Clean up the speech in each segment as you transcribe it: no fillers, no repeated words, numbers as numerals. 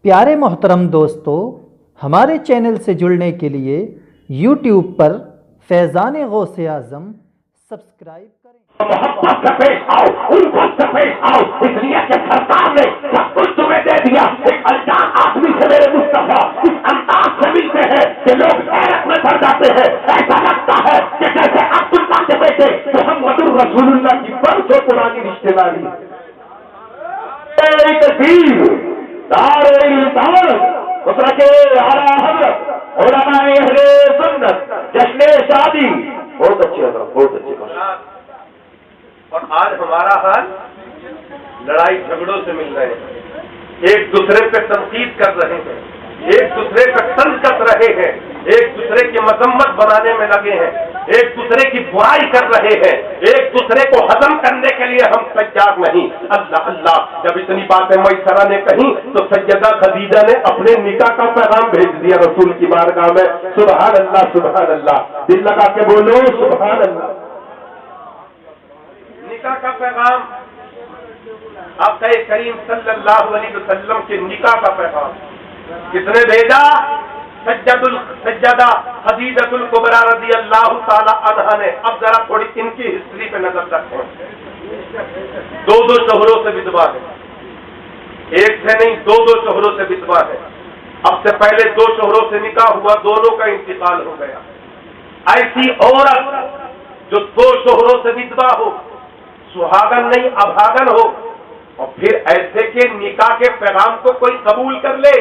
प्यारे मोहतरम दोस्तों, हमारे चैनल से जुड़ने के लिए यूट्यूब पर फैज़ान गौसे आज़म सब्सक्राइब करें। मोहब्बत से पेश आओ, उनको से पेश आओ, इसलिए कि सरकार ने सब कुछ तुम्हें दे दिया। एक अनजान आदमी से मेरे मुस्तफा इस अंदाज से मिलते हैं कि लोग हैरत में पड़ जाते हैं। ऐसा लगता है कि जैसे अब्दुल्ला के बेटे मोहम्मद रसूलुल्लाह की बरसों पुरानी रिश्तेदारी। जश्न शादी बहुत अच्छे बहुत अच्छे। और आज हमारा हाल लड़ाई झगड़ों से मिल रहे हैं, एक दूसरे पे तनकीद कर रहे हैं, एक दूसरे पे तंज कर रहे हैं, एक दूसरे की मजम्मत बनाने में लगे हैं, एक दूसरे की बुराई कर रहे हैं, एक दूसरे को हजम करने के लिए हम तैयार नहीं। अल्लाह अल्लाह, जब इतनी बातें मैसरा ने कही तो सैयदा खदीजा ने अपने निकाह का पैगाम भेज दिया रसूल की बारगाह में। सुभान अल्लाह सुभान अल्लाह, दिल लगा के बोलो सुभान अल्लाह। निकाह का पैगाम आक़ा करीम सल्लल्लाहु अलैहि वसल्लम के निकाह का पैगाम किसने भेजा? सज्जदा खदीजतुल कुबरा रज़ियल्लाहु ताला अन्हा ने। अब जरा थोड़ी इनकी हिस्ट्री पे नजर रखें। दो शोहरों से विधवा है, एक से नहीं दो शोहरों से विधवा है। अब से पहले 2 शोहरों से निकाह हुआ, दोनों का इंतकाल हो गया। ऐसी औरत जो 2 शोहरों से विधवा हो, सुहागन नहीं अभागन हो, और फिर ऐसे के निकाह के पैगाम को कोई कबूल कर ले,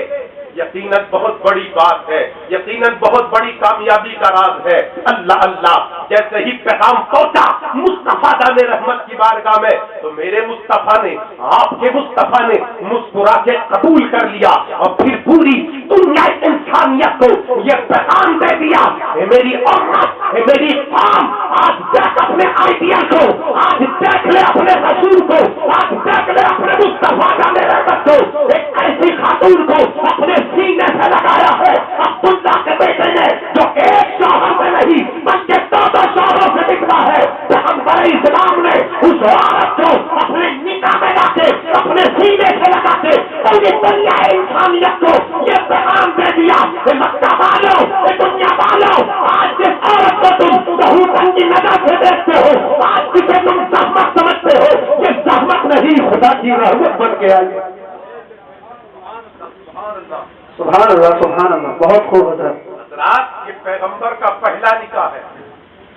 यकीनन बहुत बड़ी बात है, यकीनन बहुत बड़ी कामयाबी का राज है। अल्लाह अल्लाह, जैसे ही पैगाम पहुंचा मुस्तफा जाने रहमत की बारगाह में, तो मेरे मुस्तफा ने, आपके मुस्तफा ने मुस्कुरा के कबूल कर लिया और फिर पूरी दुनिया इंसानियत को यह पैगाम दे दिया, मेरी औरत, मेरी कौम, आज देख अपने आइडियल को, आज देख ले अपने रसूल को, आज देख ले अपने मुस्तफा जाने रहमत को। एक ऐसी खातून को अपने सीने से लगाया है अब्दुल्ला के बेटे ने, जो एक शौहर से नहीं बल्कि 2 शौहरों से निकला है। पैगंबर इस्लाम ने उस औरत को अपने निकाह में लाके अपने सीने से लगा के पूरी दुनिया इंसानियत को ये पैगाम दे दिया कि मक्का वालों, दुनिया वालों, आज जिस औरत को तुम बहुत की नजर से देखते हो, आज जिसे तुम जहमत समझते हो, ये जहमत नहीं खुदा की रहमत बन के आई। सुभान अल्लाह सुभान अल्लाह, बहुत खूब हज़रत। ये पैगंबर का पहला निकाह है,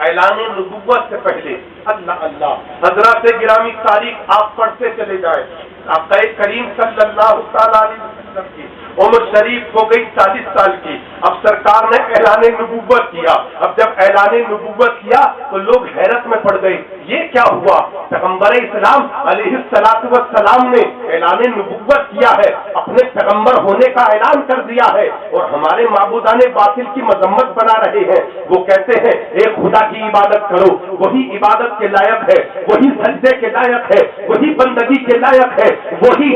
ऐलान नबुव्वत से पहले। अल्लाह अल्लाह, हज़रत गिरामी तारीख आप पढ़ते चले जाए। आक़ा करीम सल्लल्लाहु ताला अलैहि वसल्लम की उम्र शरीफ हो गई 40 साल की। अब सरकार ने ऐलान नबुव्वत किया। अब जब ऐलान नबुव्वत किया तो लोग हैरत में पड़ गए, ये क्या हुआ? पैगंबर इस्लाम अलैहिस्सलातु वस्सलाम ने ऐलान नबुव्वत किया है, अपने पैगंबर होने का ऐलान कर दिया है, और हमारे माबूदाने बातिल की मजम्मत बना रहे हैं। वो कहते हैं एक खुदा की इबादत करो, वही इबादत के लायक है, वही सजदे के लायक है, वही बंदगी के लायक है, वही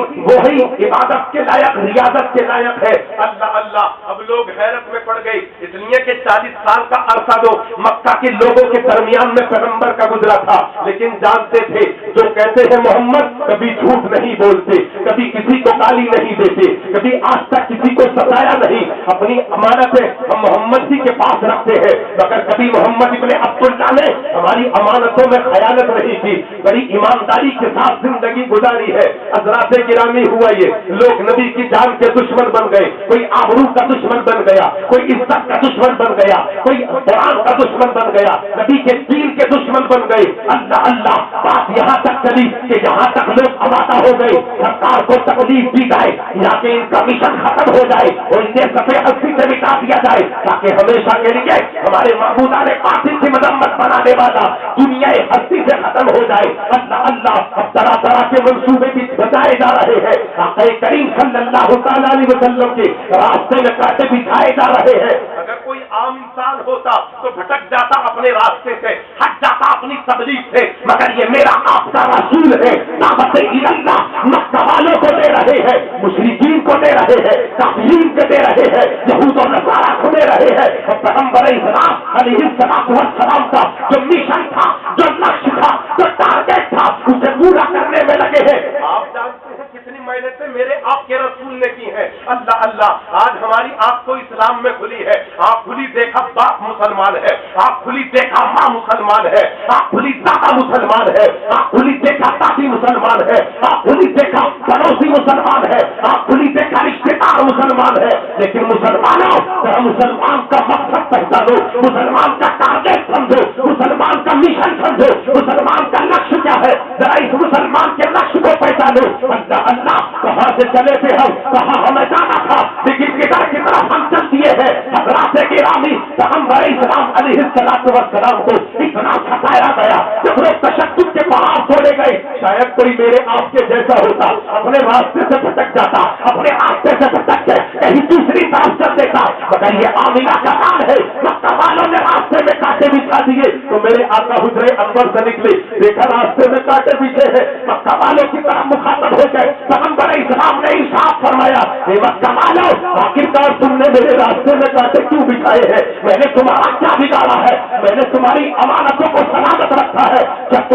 इबादत के लायक, रियादत के लायक है। अल्लाह अल्लाह, अब लोग हैरत में पड़ गए, इसलिए कि 40 साल का अरसा जो मक्का के लोगों के दरमियान में पैगंबर का गुजरा था, लेकिन जानते थे, जो कहते हैं मोहम्मद कभी झूठ नहीं बोलते, कभी किसी को गाली नहीं देते, कभी आज तक किसी को सताया नहीं, अपनी अमानतें हम मोहम्मद जी के पास रखते हैं, मगर कभी मोहम्मद इब्ने अब्दुल्ला ने हमारी अमानतों में खयानत नहीं की, बड़ी ईमानदारी के साथ जिंदगी गुजारी है। हज़रात गिरामी हुआ ये लोग नबी की जान के दुश्मन बन गए, कोई आबरू का दुश्मन बन गया, कोई इज्जत का दुश्मन बन गया, कोई कुरान का दुश्मन बन गया, नबी के दीन के दुश्मन बन गए। अल्लाह अल्लाह, बात यहाँ तक चली कि यहाँ तक लोग आवाज़ हो गए, सरकार को तकलीफ दी जाए, यहाँ के इनका मिशन खत्म हो जाए और इन्हें सफेद हस्ती से मिटा दिया जाए, ताकि हमेशा के लिए हमारे महबूदाने बातिल की मजम्मत बनाने वाला दुनिया हस्ती से खत्म हो जाए। अल्लाह अल्लाह, अब तरह तरह के मंसूबे भी बताए जा रहे हैं। आक़ा करीम सल्लल्लाहु ताला अलैहि वसल्लम के रास्ते में कांटे बिछाए जा रहे हैं। अगर कोई आम इंसान होता तो भटक जाता अपने रास्ते से, हट जाता अपनी तबलीग से, मगर ये मेरा आपका रसूल है, दावत इल्लल्लाह मक्का वालों को दे रहे हैं, मुशरिकीन को दे रहे हैं, काफिरीन को दे रहे हैं, यहूद और नसारा को दे रहे हैं। और पैगंबर इस्लाम अलैहिस्सलातु वस्सलाम का जो मिशन था, जो लक्ष्य था, जो टारगेट था, उसे पूरा करने में लगे हैं। आप जानते हैं कितनी پہلے سے میرے آپ کے رسول نے کی ہے۔ اللہ اللہ، آج ہماری آنکھ تو اسلام میں کھلی ہے، آنکھ کھلی دیکھا باپ مسلمان ہے، آنکھ کھلی دیکھا ماں مسلمان ہے، آنکھ کھلی دادا مسلمان ہے، آنکھ کھلی دیکھا دادی مسلمان ہے، آنکھ کھلی دیکھا پڑوسی مسلمان ہے، آنکھ کھلی دیکھا رشتے دار مسلمان ہے، لیکن مسلمانوں ذرا مسلمان کا مقصد پہچانو، مسلمان کا ٹارگیٹ سمجھو، مسلمان کا مشن سمجھو، مسلمان کا لکष्य کیا ہے، ذرا اس مسلمان کے لکष्य کو پہچانو۔ اللہ اللہ، کہاں سے چلے تھے ہم، کہاں ہمیں جانا تھا، لیکن کدھر کی طرف ہم چل دیے ہیں۔ حضرات گرامی، پیغمبر اسلام علیہ السلام کو اتنا ستایا گیا، جب لوگ تشدد کے پہاڑ توڑے گئے، شاید کوئی میرے آپ کے جیسا ہوتا، اپنے راستے سے بھٹک جاتا، اپنے راستے سے بھٹک کے کہیں دوسری طرف چل دیتا، مگر یہ آمینہ کا کام ہے، مکہ والوں نے راستے میں کانٹے بچھا دیے تو میرے آقا حجرے اکبر سے نکلے، دیکھا راستے میں کانٹے بچھے ہیں، مکہ والوں کی طرف مخاطب ہو گئے، پیغمبر اسلام نے ارشاد فرمایا، اے مکہ والوں، آخرکار تم نے میرے راستے میں کانٹے کیوں بچھائے ہیں؟ میں نے تمہارا کیا بگاڑا ہے؟ میں نے تمہاری امانتوں کو سلامت رکھا ہے کیا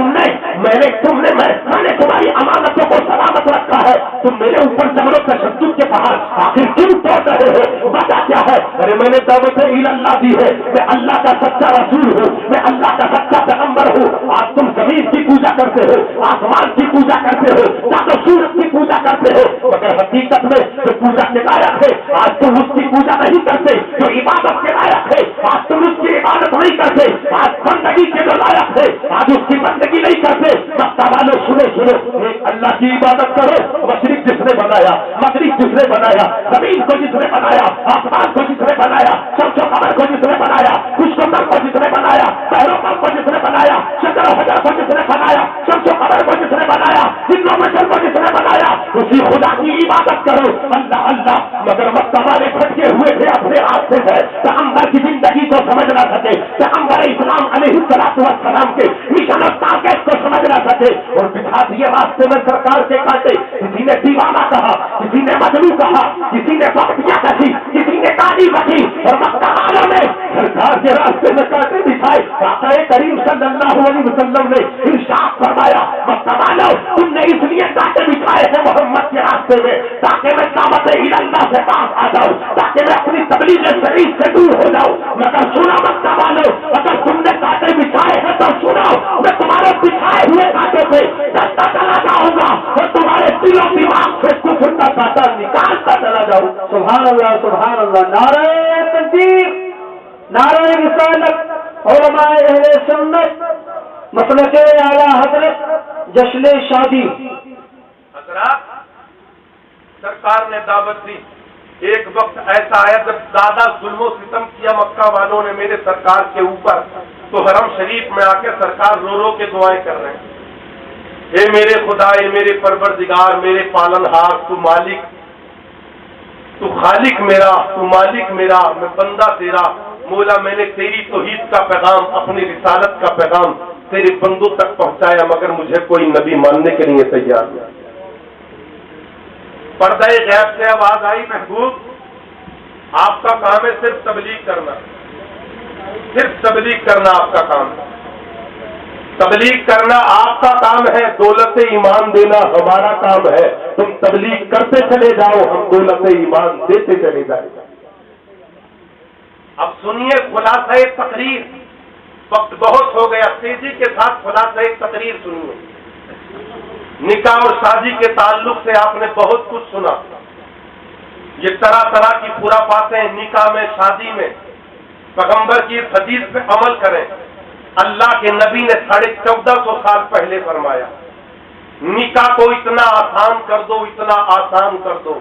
میں نے تمہاری امانتوں کو سلامت رکھا ہے؟ تم میرے اوپر جبر و تشدد کے پہاڑ آخر کیوں توڑ رہے ہو؟ وجہ کیا ہے؟ ارے میں نے دعوت اللہ دی ہے، میں اللہ کا سچا رسول ہوں، میں اللہ کا سچا پیغمبر ہوں۔ آج تم زمین کی پوجا کرتے ہو، آسمان کی پوجا کرتے ہو، چاند و سورج کی پوجا کرتے ہو، مگر حقیقت میں جو پوجا کے لائق ہے آج تم اس کی پوجا نہیں کرتے، جو عبادت کے لائق ہے آج تم اس کی عبادت نہیں کرتے، آج بندگی کے جو لائق ہے آج اس کی بندگی نہیں کرتے۔ مکہ والوں سنو، اللہ کی عبادت کرو، مشرق جس نے بنایا، مغرب جس نے بنایا، زمین کو جس نے بنایا، آسمان کو جس نے بنایا، شمس و قمر کو جس نے بنایا، خشک و تر کو جس نے بنایا، بحر و بر کو جس نے بنایا، شجر و حجر کو جس نے بنایا، شمس و قمر کو جس نے بنایا، جن و بشر کو جس نے بنایا، اسی خدا کی عبادت کرو۔ اللہ اللہ، مگر مکہ والے بھٹکے ہوئے تھے اپنے راستے سے، پیغمبر کی زندگی کو سمجھ نہ سکے، پیغمبر اسلام علیہ السلام کے مشن اور ٹارگیٹ کو سمجھ نہ سکے، اور بٹھا دیے راستے میں سرکار کے کانٹے۔ کسی نے دیوانہ کہا، کسی نے مجنون کہا، کسی نے بختیاں کسی، کسی نے کالی بکی، اور مکہ والوں نے سرکار کے راستے میں کانٹے بچھائے۔ آقا کریم صلی اللہ علیہ وسلم نے ارشاد فرمایا، مکہ والوں تم نے اس لیے کانٹے بچھائے ہیں محمد کے راستے میں تاکہ میں دعوت اللہ سے پاس آ جاؤں، تاکہ میں اپنی تبلیغ شریف سے دور ہو جاؤں۔ مگر سنا مکہ والوں، اگر تم نے کانٹے بچھائے ہیں تو سناؤ، میں تمہارے بچھائے ہوئے کانٹے سے چلتا چلا جاؤں گا اور تمہارے دل و دماغ سے کفر کا کانٹا نکالتا چلا جاؤں۔ سبحان اللہ، سبحان اللہ، نعرہ تکبیر، نعرہ رسالت، علماء اہل سنت، مسلک اعلی حضرت، جشن شادی۔ حضرات، سرکار نے دعوت دی، ایک وقت ایسا آیا جب زیادہ ظلم و ستم کیا مکہ والوں نے میرے سرکار کے اوپر، تو حرم شریف میں آ کے سرکار رو رو کے دعائیں کر رہے ہیں، اے میرے خدا، اے میرے پروردگار، میرے پالنہار، تو مالک، تو خالق میرا، تو مالک میرا، میں بندہ تیرا، مولا میں نے تیری توحید کا پیغام، اپنی رسالت کا پیغام تیرے بندوں تک پہنچایا، مگر مجھے کوئی نبی ماننے کے لیے تیار نہیں۔ پردہ غیب سے آواز آئی، محبوب آپ کا کام ہے صرف تبلیغ کرنا، صرف تبلیغ کرنا آپ کا کام ہے، تبلیغ کرنا آپ کا کام ہے، دولت ایمان دینا ہمارا کام ہے، تم تبلیغ کرتے چلے جاؤ، ہم دولت ایمان دیتے چلے جائیں گے۔ اب سنیے خلاصہ تقریر، وقت بہت ہو گیا، تیزی کے ساتھ خلاصہ تقریر سنیے۔ نکاح اور شادی کے تعلق سے آپ نے بہت کچھ سنا، یہ طرح طرح کی خرافاتیں، نکاح میں، شادی میں، پیغمبر کی حدیث پہ عمل کریں۔ اللہ کے نبی نے 1450 سال پہلے فرمایا، نکاح کو اتنا آسان کر دو، اتنا آسان کر دو،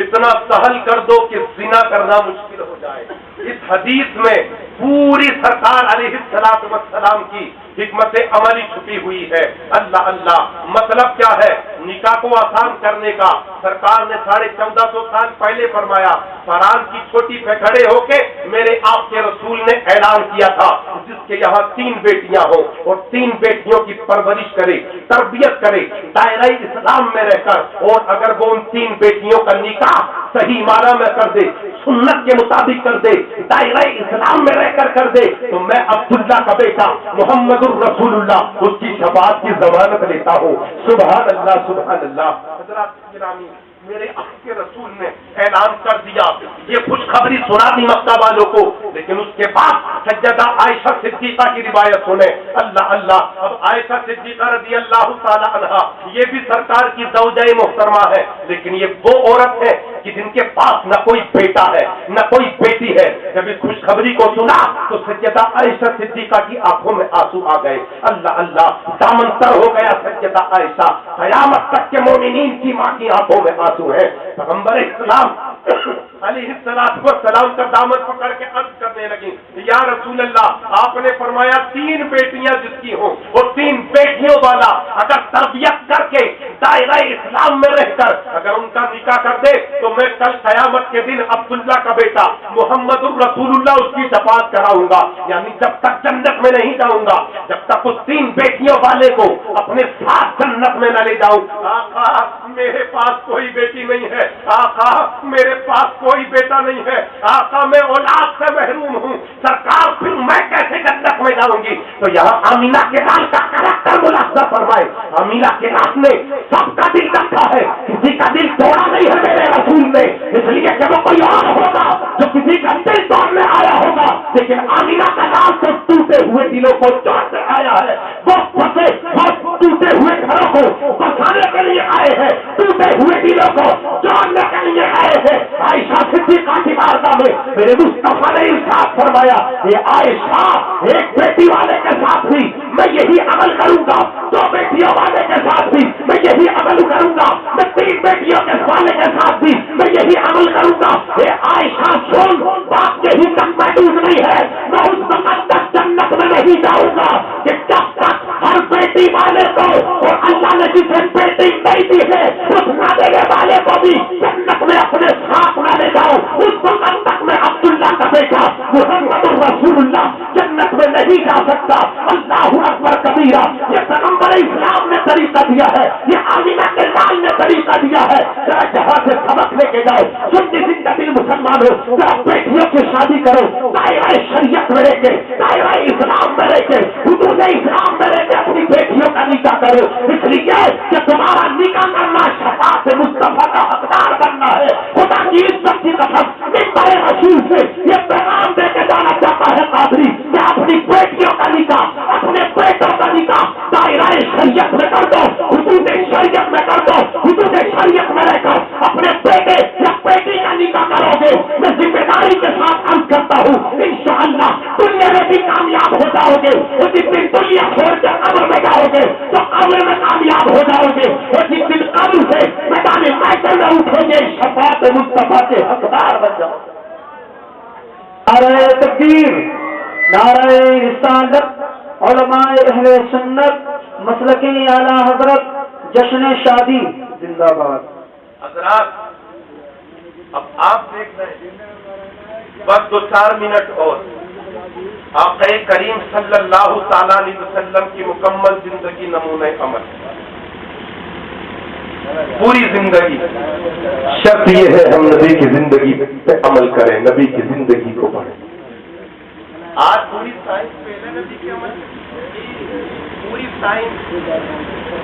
اتنا سہل کر دو کہ زنا کرنا مشکل ہو جائے۔ اس حدیث میں پوری سرکار علیہ السلام کی حکمت عملی چھپی ہوئی ہے۔ اللہ اللہ، مطلب کیا ہے نکاح کو آسان کرنے کا؟ سرکار نے 1450 سال پہلے فرمایا، فران کی چھوٹی پہ کھڑے ہو کے میرے آپ کے رسول نے اعلان کیا تھا، जिसके यहाँ 3 बेटियां हों और 3 बेटियों की परवरिश करे, तरबियत करे दायरा इस्लाम में रहकर, और अगर वो उन 3 बेटियों का निकाह सही माना में कर दे, सुन्नत के मुताबिक कर दे, दायरा इस्लाम में रहकर कर दे, तो मैं अब्दुल्ला का बेटा मोहम्मदुर रसूलुल्लाह उसकी शफाअत की जमानत लेता हूँ। सुभान अल्लाह, सुभान अल्लाह। हज़रात गिरामी, मेरे आपके रसूल ने ऐलान कर दिया, ये खुशखबरी सुना दी मक्का वालों को, लेकिन उसके बाद सज्जदा आयशा सिद्दीका की रिवायत सुने। अल्लाह अल्लाह। अब आयशा सिद्दीका रज़ी अल्लाह ताला अन्हा ये भी सरकार की ज़ौजा-ए मोहतरमा है, लेकिन ये वो औरत है कि जिनके पास न कोई बेटा है न कोई बेटी है। जब इस खुशखबरी को सुना तो सज्जदा आयशा सिद्दीका की आंखों में आंसू आ गए। अल्लाह अल्लाह, दामन तर हो गया सज्जदा आयशा। क़यामत तक के मोमिनीन की माँ की आंखों में आंसू है। पैगंबर इस्लाम अलैहिस्सलाम का दामन पकड़ के अर्ज करने लगी, या रसूल अल्लाह, आपने फरमाया 3 बेटियां जिसकी हो, वो 3 बेटियों वाला अगर तरबियत करके दायरा इस्लाम में रहकर अगर उनका निकाह कर दे तो मैं कल क़यामत के दिन अब्दुल्ला का बेटा मोहम्मदुर रसूलुल्लाह उसकी शफाअत कराऊंगा। यानी जब तक जन्नत में नहीं जाऊंगा, जब तक उस 3 बेटियों वाले को अपने साथ जन्नत में न ले जाऊं। आका, मेरे पास कोई बेटी नहीं है, आका मेरे पास कोई बेटा नहीं है, आका मैं औलाद से महरूम हूँ, सरकार फिर मैं कैसे जन्नत में जाऊंगी। तो यहाँ आमीना के लाल का करैक्टर मुलाहिजा फरमाए। आमीना के लाल ने सबका दिल रखा है, किसी का दिल तोड़ा नहीं है मेरे रसूल ने, इसलिए कि वो कोई और होगा जो किसी का दिल तोड़ने आया होगा, लेकिन आमीना का लाल तो टूटे हुए दिलों को तोड़ने आया है। वो फंसे और टूटे हुए घरों को बसाने के लिए आए हैं, टूटे हुए दिलों को जोड़ने के लिए आए हैं। आयशा सिद्दीका की बारगाह में मेरे मुस्तफा ने इरशाद फरमाया, ये आयशा एक बेटी वाले के साथ भी मैं यही अमल करूंगा, 2 बेटियों वाले के साथ भी मैं यही अमल करूंगा, मैं 3 बेटियों के वाले के साथ भी मैं यही अमल करूंगा। ये आयशा सुन, बात यही तक महदूद नहीं है, मैं उस वक्त तक जन्नत में नहीं जाऊंगा कि जब तक हर बेटी वाले को, और अल्लाह ने जिसे बेटी नहीं दी है उस ना देने वाले को भी जन्नत में अपने साथ न ले जाऊं, उस वक्त तक मैं अब्दुल्ला का बेटा मुहम्मदुर रसूलुल्लाह जन्नत में नहीं जा सकता। अल्लाहु अकबर कबीरा। ये पैगंबर इस्लाम ने तरीका दिया है, ये आमीना के लाल ने तरीका दिया है। जरा जहाँ से सबक लेके जाओ, सुन्नी जिंदगी मुसलमान हो, जरा बेटियों की शादी करो, दायरा शरीयत में रह के, दायरा इस्लाम में रह के, हुदूद इस्लाम में रह के अपनी बेटियों का निकाह करो, इसलिए कि तुम्हारा निकाह करना शफाअत मुस्तफा का हकदार बनना है। खुदा की इज्जत की कसम मिंबर रसूल से ये पैगाम देके जाना चाहता है कादरी कि अपनी बेटियों का निकाह, अपने बेटों का निकाह दायरा शरीयत में कर दो, हुदूद शरीयत में कर दो। हुदूद शरीयत में रहकर अपने बेटे या बेटी का निकाह करोगे, मैं जिम्मेदारी के साथ अर्ज करता हूँ, इंशाअल्लाह दुनिया में भी कामयाब हो जाओगे। और जिस दिन दुनिया छोड़ के कब्र में जाओगे तो कब्र में कामयाब हो जाओगे, और जिस दिन कब्र से मैदान महशर में उठोगे शफाअत मुस्तफा के हकदार बन जाओगे। नारे तकबीर, नारे रिसालत, उलमाए अहले सुन्नत, मसलके आला हजरत, जश्न शादी जिंदाबाद। हजरात, अब आप देख रहे हैं, बस 2-4 मिनट और आक़े करीम सल्लल्लाहु ताला अलैहि वसल्लम की मुकम्मल जिंदगी नमूने अमल, पूरी जिंदगी। शर्त ये है हम नबी की जिंदगी पे अमल करें, नबी की जिंदगी को पढ़ें। आज पूरी साइंस पहले नबी के अमल, पूरी साइंस,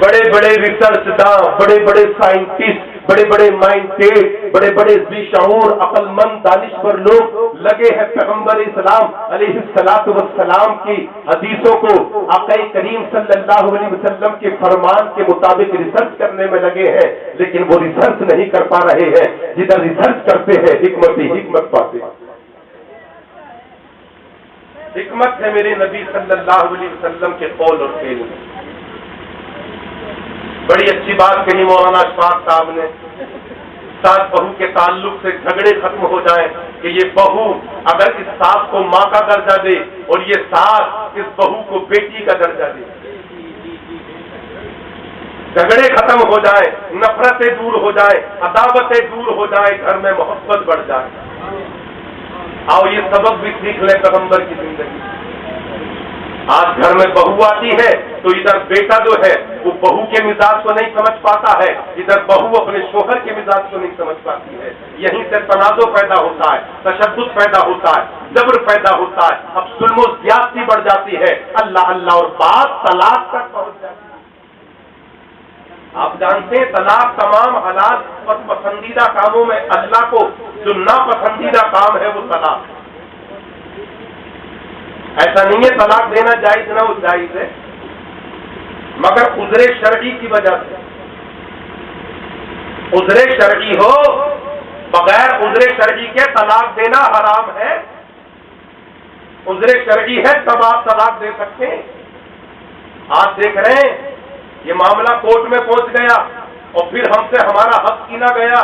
बड़े बड़े रिसर्चदां, बड़े बड़े साइंटिस्ट, बड़े बड़े माइंडेड, बड़े बड़े बेशऊर अक्लमंद दानिश्वर लोग लगे हैं पैगंबर इस्लाम अलैहिस्सलातु वस्सलाम की हदीसों को आक़ा करीम सल्लल्लाहु अलैहि वसल्लम के फरमान के मुताबिक रिसर्च करने में लगे हैं, लेकिन वो रिसर्च नहीं कर पा रहे हैं। जिधर रिसर्च करते हैं हिकमत ही हिकमत पाते हैं। हिकमत है मेरे नबी सल्लल्लाहु अलैहि वसल्लम के कौल और फेल में। बड़ी अच्छी बात कही मौलाना अशफाक साहब ने, सास बहू के ताल्लुक से झगड़े खत्म हो जाएं कि ये बहू अगर इस सास को माँ का दर्जा दे और ये सास इस बहू को बेटी का दर्जा दे, झगड़े खत्म हो जाए, नफरतें दूर हो जाए, अदावतें दूर हो जाए, घर में मोहब्बत बढ़ जाए। आओ ये सबक भी सीख ले पैगंबर की जिंदगी। आज घर में बहू आती है तो इधर बेटा जो है वो बहू के मिजाज को नहीं समझ पाता है, इधर बहू अपने शोहर के मिजाज को नहीं समझ पाती है। यहीं से तनाज़ो पैदा होता है, तशद्दुद पैदा होता है, जबर पैदा होता है, अब जुल्म और ज़्यादती बढ़ जाती है, अल्लाह अल्लाह और बात तलाक तक पहुंच जाती है। आप जानते हैं तलाक तमाम हलाल और पसंदीदा कामों में अल्लाह को जो नापसंदीदा काम है वो तलाक। ऐसा नहीं है तलाक देना जायज ना हो, जायज है, मगर उज़्रे शरई की वजह से। उज़्रे शरई हो, बगैर उज़्रे शरई के तलाक देना हराम है। उज़्रे शरई है तब आप तलाक दे सकते हैं। आप देख रहे हैं ये मामला कोर्ट में पहुंच गया और फिर हमसे हमारा हक छीना गया।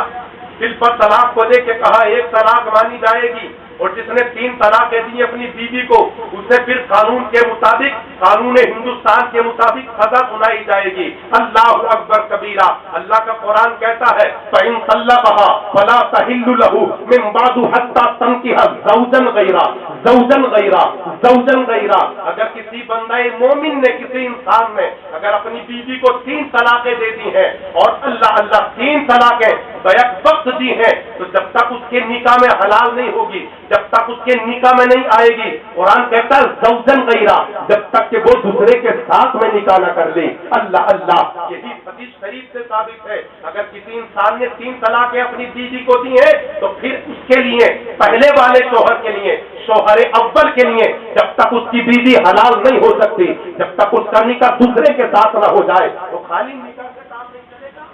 दिल पर तलाक को दे के कहा एक तलाक मानी जाएगी, और जिसने 3 तलाकें दी अपनी बीवी को उसे फिर कानून के मुताबिक, कानून हिंदुस्तान के मुताबिक सजा सुनाई जाएगी। अल्लाह अकबर कबीरा। अल्लाह का कुरान कहता है फ़इन तल्लक़हा फला तहिल्लु लहू मिन बादु हत्ता तंकिहा ज़ौजन गैरा, ज़ौजन गैरा, ज़ौजन गैरा। अगर किसी बंदाए मोमिन ने, किसी इंसान ने अगर अपनी बीवी को 3 तलाकें दे दी हैं और अल्लाह अल्लाह 3 तलाकें बैक वक्त दी हैं, तो जब तक उसके निकाह में हलाल नहीं होगी, जब तक उसके निकाह में नहीं आएगी, कुरान कहता है ज़ौजन गैरा, जब तक कि वो दूसरे के साथ में निकाह न कर ले। अल्लाह अल्लाह, यही हदीस शरीफ से साबित है। अगर किसी इंसान ने 3 तलाकें अपनी बीवी को दी है तो फिर उसके लिए, पहले वाले शोहर के लिए, शोहर अव्वल के लिए, जब तक उसकी बीवी हलाल नहीं हो सकती, जब तक उसका निकाह दूसरे के साथ न हो जाए, तो खाली निकाह से काम नहीं चलेगा।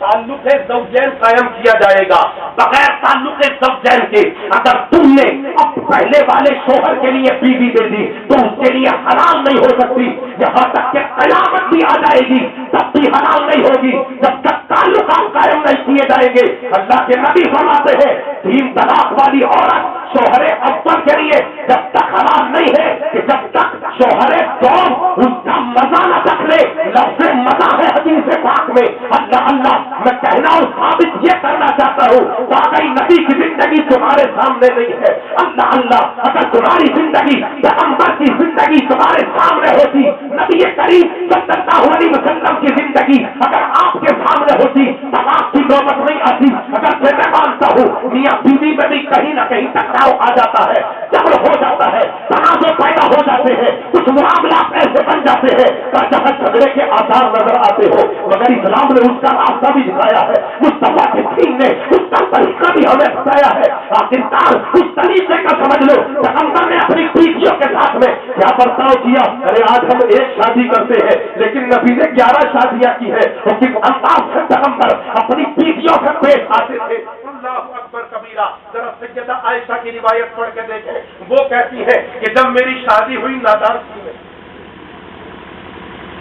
ताल्लुक़ ज़ौजैन कायम किया जाएगा। बगैर ताल्लुक़ ज़ौजैन के अगर तुमने अब पहले वाले शोहर के लिए बीवी दे दी तो उसके लिए हलाल नहीं हो सकती। यहाँ तक कि क़यामत भी आ जाएगी तब भी हलाल नहीं होगी, जब तक ताल्लुक़ात कायम नहीं किए जाएंगे। अल्लाह के नबी फरमाते हैं 3 तलाक वाली औरत शोहर अव्वल के लिए जब तक हलाल नहीं है कि जब तक शोहर दोम उसका मजा न तक ले। लफ्ज़ मजा है हदीस पाक में। अल्लाह अल्लाह, मैं कहना और साबित ये करना चाहता हूँ, वाकई नबी की जिंदगी तुम्हारे सामने नहीं है। अल्लाह अल्लाह, अगर तुम्हारी जिंदगी पैगंबर की जिंदगी तुम्हारे सामने होती, नबी करीम सल्लल्लाहु अलैहि वसल्लम की जिंदगी अगर आपके सामने होती, तलाक की नौबत नहीं आती। अगर मैं मानता हूँ मियाँ बीवी में भी कहीं ना कहीं टकराव आ जाता है, झगड़ हो जाता है, तनाज़े पैदा हो जाते हैं, कुछ मामला ऐसे बन जाते हैं जहाँ झगड़े के आधार नजर आते हो, मगर इस्लाम ने उसका रास्ता भी दिखाया है, मुस्तफा के दीन ने उसका तरीका भी हमें बताया है। आखिरकार उस तरीके का समझ लो। पैगंबर ने अपनी बीवियों के साथ में क्या बर्ताव किया। अरे आज हम एक शादी करते हैं लेकिन नबी ने 11 शादियां की है, और किस अंदाज से पैगंबर अपनी बीवियों से पेश आते थे। अल्लाह अकबर कबीरा। जरा सैयदा आयशा की रिवायत पढ़ के देखें, वो कहती है कि जब मेरी शादी हुई नादान थी मैं,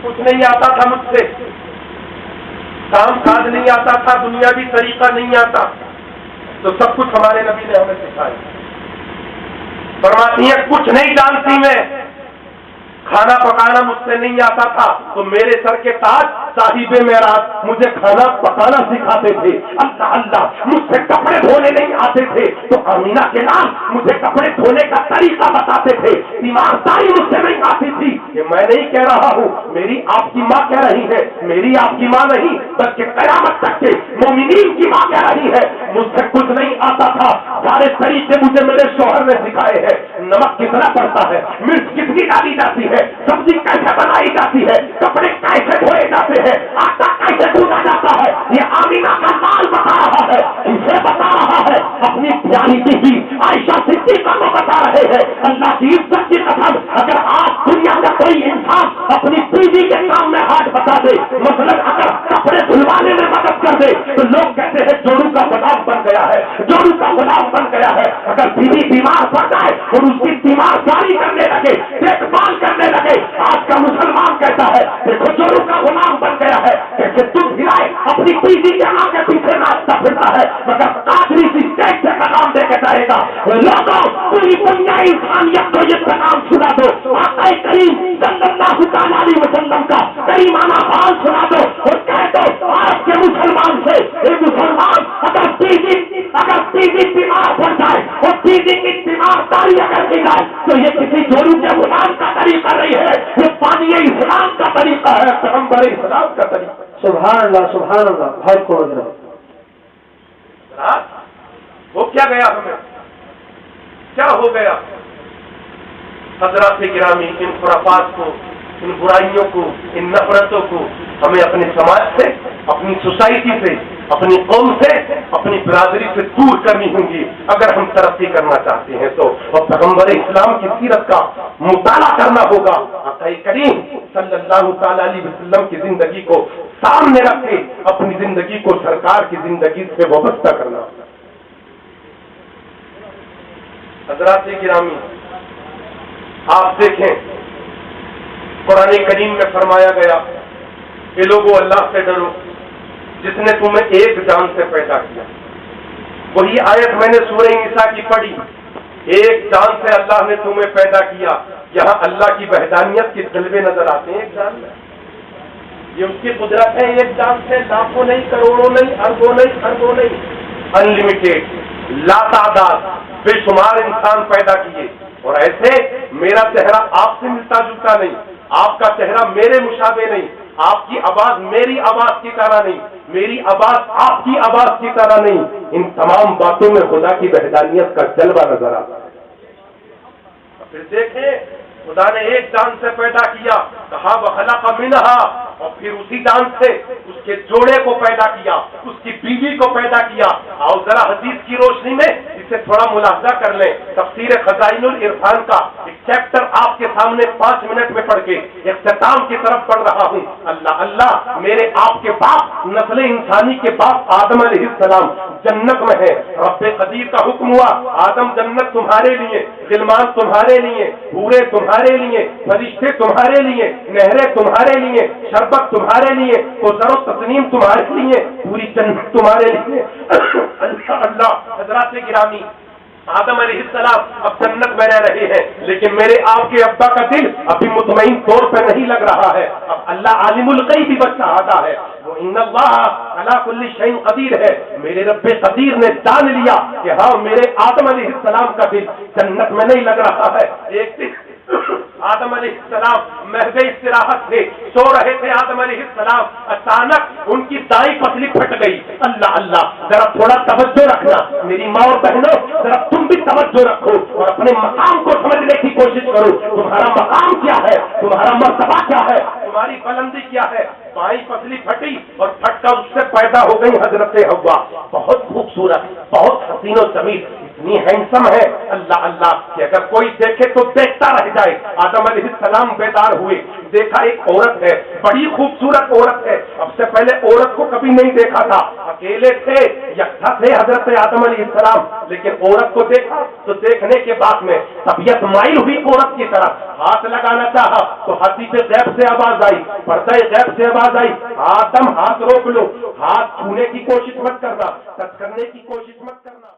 कुछ नहीं आता था मुझसे, काम काज नहीं आता था, दुनियावी तरीका नहीं आता, तो सब कुछ हमारे नबी ने हमें सिखाया। फरमाती है कुछ नहीं जानती मैं, खाना पकाना मुझसे नहीं आता था, तो मेरे सर के ताज साहिबे मेराज मुझे खाना पकाना सिखाते थे। अल्लाह अल्लाह, मुझसे कपड़े धोने नहीं आते थे तो अमीना के नाम मुझे कपड़े धोने का तरीका बताते थे। ईमानदारी मुझसे नहीं आती थी। ये मैं नहीं कह रहा हूँ, मेरी आपकी माँ कह रही है, मेरी आपकी माँ नहीं बल्कि क़यामत तक के मोमिनीन की माँ कह रही है। मुझसे कुछ नहीं आता था, सारे तरीके मुझे मेरे शौहर ने सिखाए हैं। नमक कितना पड़ता है, मिर्च कितनी डाली जाती है, सब्जी कैसे बनाई जाती है, कपड़े कैसे धोए जाते हैं, आटा कैसे गूंदा जाता है, ये आमीना का माल बता रहा है, इसे बता रहा है। अपनी प्यारी बीवी आयशा सिद्दीक़ा को बता रहे हैं। अल्लाह की इज्जत की कसम, अगर आज दुनिया में कोई इंसान अपनी बीवी के काम में हाथ बता दे, मतलब अगर कपड़े धुलवाने में मदद कर दे, तो लोग कहते हैं जोड़ू का गुलाम बन गया है, जोड़ू का गुलाम बन गया है। अगर बीवी बीमार पड़ जाए और उसकी बीमारदारी करने लगे, देखभाल करने लगे, आज का मुसलमान कहता है देखो जोड़ू का गुलाम बन गया है, कैसे तुम हिलाए अपनी बीवी के आगे पीछे नाचता फिरता है, मगर कादरी सी स्टेज से पैगाम देकर जाएगा। लोगों, पूरी दुनिया इंसानियत को ये पैगाम सुना दो, आक़ा करीम सल्लल्लाहु अलैहि वसल्लम का करीमाना हाल सुना दो और कह दो आज के मुसलमान से, एक मुसलमान अगर बीवी बीमार पड़ जाए और बीवी की बीमारदारी अगर की जाए तो ये किसी سبحان اللہ بہت خوب حضرت. وہ کیا گیا ہمیں، کیا ہو گیا؟ حضرات گرامی، ان خرافات کو، ان برائیوں کو، ان نفرتوں کو ہمیں اپنے سماج سے، اپنی سوسائٹی سے، اپنی قوم سے، اپنی برادری سے دور کرنی ہوں گی اگر ہم ترقی کرنا چاہتے ہیں تو. اور پیغمبر اسلام کی سیرت کا مطالعہ کرنا ہوگا. آقا کریم صلی اللہ تعالی علیہ وسلم کی زندگی کو سامنے رکھ کے اپنی زندگی کو سرکار کی زندگی سے وابستہ کرنا. حضرات گرامی، آپ دیکھیں قرآن کریم میں فرمایا گیا کہ لوگوں اللہ سے ڈرو جس نے تمہیں ایک جان سے پیدا کیا. وہی آیت میں نے سورہ نساء کی پڑھی، ایک جان سے اللہ نے تمہیں پیدا کیا. یہاں اللہ کی وحدانیت کے جلوے نظر آتے ہیں. ایک جان میں یہ اس کی قدرت ہے، ایک جان سے لاکھوں نہیں، کروڑوں نہیں، اربوں نہیں، اربوں نہیں، انلمیٹیڈ، لا تعداد، بے شمار انسان پیدا کیے. اور ایسے میرا چہرہ آپ سے ملتا جلتا نہیں، آپ کا چہرہ میرے مشابہ نہیں، آپ کی آواز میری آواز کی طرح نہیں، میری آواز آپ کی آواز کی طرح نہیں. ان تمام باتوں میں خدا کی وحدانیت کا جلوہ نظر آتا ہے. پھر دیکھیں خدا نے ایک جان سے پیدا کیا، کہا وخلق منہا، اور پھر اسی جان سے اس کے جوڑے کو پیدا کیا، اس کی بیوی کو پیدا کیا. اور ذرا حدیث کی روشنی میں اسے تھوڑا ملاحظہ کر لیں. تفسیر خزائن العرفان کا ایک چیپٹر آپ کے سامنے 5 منٹ میں پڑھ کے اختتام کی طرف پڑھ رہا ہوں. اللہ اللہ، میرے آپ کے باپ، نسل انسانی کے باپ آدم علیہ السلام جنت میں ہے. رب قدیر کا حکم ہوا، آدم جنت تمہارے لیے، غلمان تمہارے لیے، حوریں تمہارے لیے، فرشتے تمہارے لیے، نہریں تمہارے لیے، شربت تمہارے لیے، کوثر و تسنیم تمہارے لیے، پوری جنت تمہارے لیے. اللہ اللہ. حضرات گرامی، آدم علیہ السلام اب جنت میں رہ رہے ہیں، لیکن میرے آپ کے ابا کا دل ابھی مطمئن طور پہ نہیں لگ رہا ہے. اب اللہ عالم الغیب بھی بچ رہا ہے، وہ ان اللہ علی کل شیء قدیر ہے. میرے رب قدیر نے جان لیا کہ ہاں میرے آدم علیہ السلام کا دل جنت میں نہیں لگ رہا ہے. ایک دن آدم علیہ السلام محض استراحت سے سو رہے تھے. آدم علیہ السلام اچانک ان کی دائیں پسلی پھٹ گئی. اللہ اللہ، ذرا تھوڑا توجہ رکھنا میری ماں اور بہنوں، ذرا تم بھی توجہ رکھو اور اپنے مقام کو سمجھنے کی کوشش کرو. تمہارا مقام کیا ہے، تمہارا مرتبہ کیا ہے، تمہاری بلندی کیا ہے. بائیں پسلی پھٹی اور پھٹ کر اس سے پیدا ہو گئی حضرت حوا. بہت خوبصورت، بہت حسین و جمیل، اتنی ہینڈسم ہے. اللہ اللہ کہ اگر کوئی دیکھے تو دیکھتا رہ جائے. آدم علیہ السلام بیدار ہوئے، دیکھا ایک عورت ہے، بڑی خوبصورت عورت ہے. اب سے پہلے عورت کو کبھی نہیں دیکھا تھا، اکیلے تھے، یکجا تھے حضرت آدم علیہ السلام. لیکن عورت کو دیکھا تو دیکھنے کے بعد میں طبیعت مائل ہوئی عورت کی طرف. ہاتھ لگانا چاہا تو حدیث غیب سے آواز آئی، پردہ غیب سے آواز آئی، آدم ہاتھ روک لو. ہاتھ چھونے کی کوشش مت کرنا، ٹچ کرنے کی کوشش مت کرنا.